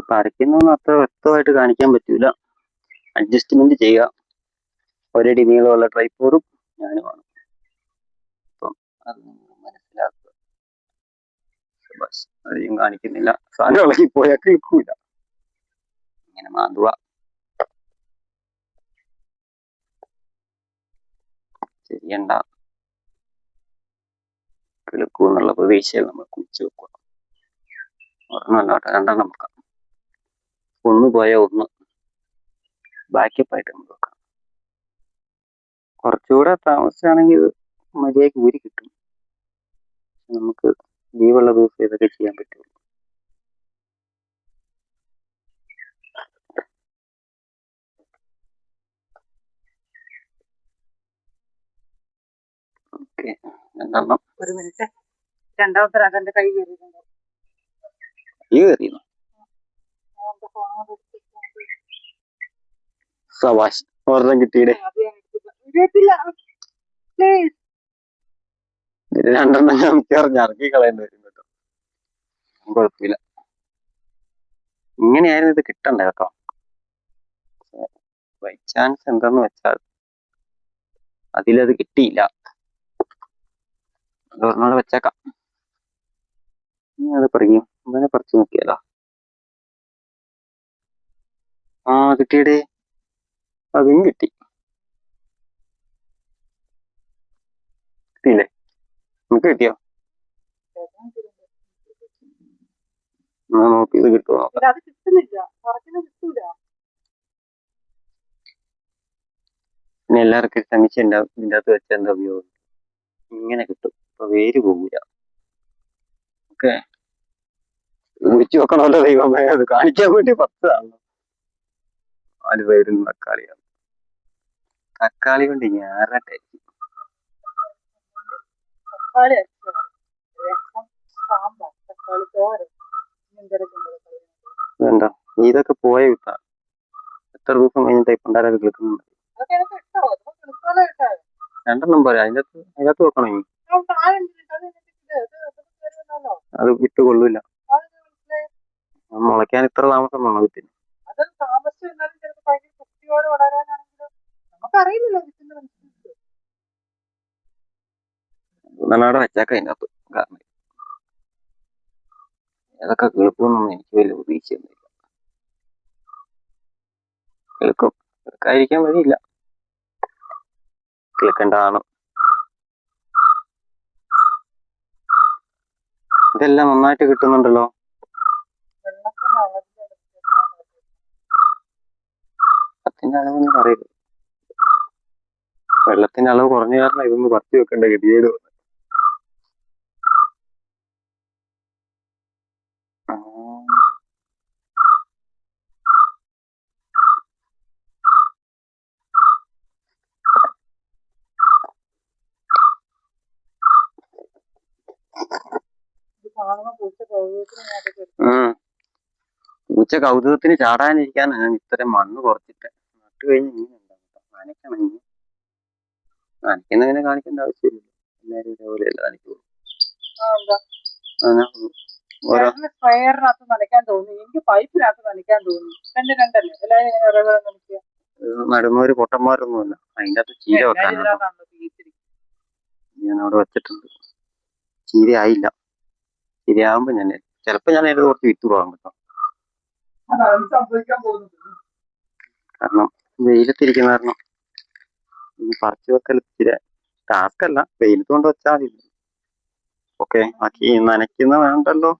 പറിക്കുന്നൊന്നും അത്ര വ്യക്തമായിട്ട് കാണിക്കാൻ പറ്റൂല. അഡ്ജസ്റ്റ്മെന്റ് ചെയ്യുക. ഒരടി നീളമുള്ള ട്രൈപ്പോഡും ഞാനുമാണ്. അപ്പം അത് മനസ്സിലാക്കുക. അധികം കാണിക്കുന്നില്ല. സാധനം ഇളകി പോയാൽ കേൾക്കൂല. ഇങ്ങനെ മാന്തുക. ചെയ്യണ്ട. കേൾക്കൂ എന്നുള്ള പ്രതീക്ഷയിൽ നമ്മൾ കുഴിച്ചു വെക്കുക. ഒരെണ്ണമല്ല കേട്ടോ, രണ്ടെണ്ണം വെക്കാം. ഒന്ന് പോയാൽ ഒന്ന് ബാക്കപ്പായിട്ട് നമുക്ക് വെക്കാം. കുറച്ചുകൂടെ താമസിച്ചാണെങ്കിൽ ഇത് മര്യാദയ്ക്ക് ഊരി കിട്ടും. നമുക്ക് ജീവുള്ള ദിവസം ഇതൊക്കെ ചെയ്യാൻ പറ്റുള്ളൂ. ഓക്കെ, രണ്ടെണ്ണം. ഒരു മിനിറ്റ്. രണ്ടാമത്തെ രാജന്റെ കൈ കയറിയിട്ടുണ്ടോ? കൈ കയറിയോ? സവാശ്, ഒരെണ്ണം കിട്ടിയിടെ. രണ്ടെണ്ണം ഞാൻ ഇറക്കി കളയേണ്ടി വരും കേട്ടോ. കുഴപ്പമില്ല. ഇങ്ങനെയായിരുന്നു ഇത് കിട്ടണ്ട കേട്ടോ. ബൈ ചാൻസ് എന്താന്ന് വെച്ചാൽ അതിലത് കിട്ടിയില്ല. ഒരെണ്ണോടെ വെച്ചേക്കാം. അത് പറിക്കും. അങ്ങനെ പറിച്ചു നോക്കിയാലോ. ആ കിട്ടിയടേ, അതും കിട്ടി. കിട്ടിയില്ലേ? നമുക്ക് കിട്ടിയോ? നോക്കി ഇത് കിട്ടുമോ നോക്കാം. പിന്നെ എല്ലാവർക്കും ശ്രമിച്ച് ഇതിൻ്റെ അകത്ത് വെച്ചാൽ എന്താ ഉപയോഗം? ഇങ്ങനെ കിട്ടും. അപ്പൊ വേര് പോകൂല. ഓക്കെ, വിളിച്ചു നോക്കണമല്ലോ ദൈവമേ. അത് കാണിക്കാൻ വേണ്ടി 10 ആണല്ലോ. 4 പേരും തക്കാളിയാണ്. തക്കാളി കൊണ്ട് ഞാറ ടേസ്റ്റ്. എന്താ ഇതൊക്കെ പോയ വിത്താ. എത്ര ദിവസം കഴിഞ്ഞിട്ട് പണ്ടാരൊക്കെ കിളുക്കുന്നുണ്ട്. രണ്ടെണ്ണം പോരാ, അതിനകത്ത് വെക്കണം. ഇനി അത് വിട്ട് കൊള്ളൂല. മുളയ്ക്കാൻ ഇത്ര താമസം വേണം വിത്തിന്. നല്ലവിടെ വെച്ചേക്കാം അതിനകത്ത്. കാരണം ഏതൊക്കെ കിളുക്കുമെന്നൊന്നും എനിക്ക് വലിയ പ്രതീക്ഷയൊന്നുമില്ല. കിളുക്കും, കിളുക്കാതിരിക്കാൻ വഴിയില്ല. കിളുക്കേണ്ടതാണ്. ഇതെല്ലാം നന്നായിട്ട് കിട്ടുന്നുണ്ടല്ലോ. വെള്ളത്തിന്റെ അളവൊന്നും പറയരുത്. വെള്ളത്തിന്റെ അളവ് കുറഞ്ഞ കാരണം ഇതൊന്ന് പറിച്ചു വെക്കേണ്ട ഗതികേട് വന്നു. പൂച്ച കൗതുകത്തിന് ചാടാനിരിക്കാനാണ് ഞാൻ ഇത്രയും മണ്ണ് കുറച്ചിട്ട് നട്ട് കഴിഞ്ഞ്. ഇങ്ങനെ നനയ്ക്കണം. ഇനി നനയ്ക്കുന്നതിനെ കാണിക്കേണ്ട ആവശ്യമില്ല. എല്ലാവരും ഇതേപോലെയല്ല നനയ്ക്കുള്ളൂ. നടുന്നവര് പൊട്ടന്മാരൊന്നുമല്ല. അതിൻ്റെ അകത്ത് ചീര വെക്കാനാണ്. ഞാൻ അവിടെ വെച്ചിട്ടുണ്ട്. ചീര ആയില്ല. ചീരയാകുമ്പോ ചിലപ്പോ ഞാൻ അതിന് കുറച്ച് വിത്ത് പോകാൻ കേട്ടോ. കാരണം വെയിലത്തിരിക്കുന്ന കാരണം പറിച്ചു വെക്കൽ ഇച്ചിരി ടാസ്ക് അല്ല. വെയിലത്ത് കൊണ്ട് വെച്ചാൽ മതി. ഓക്കെ, ബാക്കി നനയ്ക്കുന്ന വേണ്ടല്ലോ.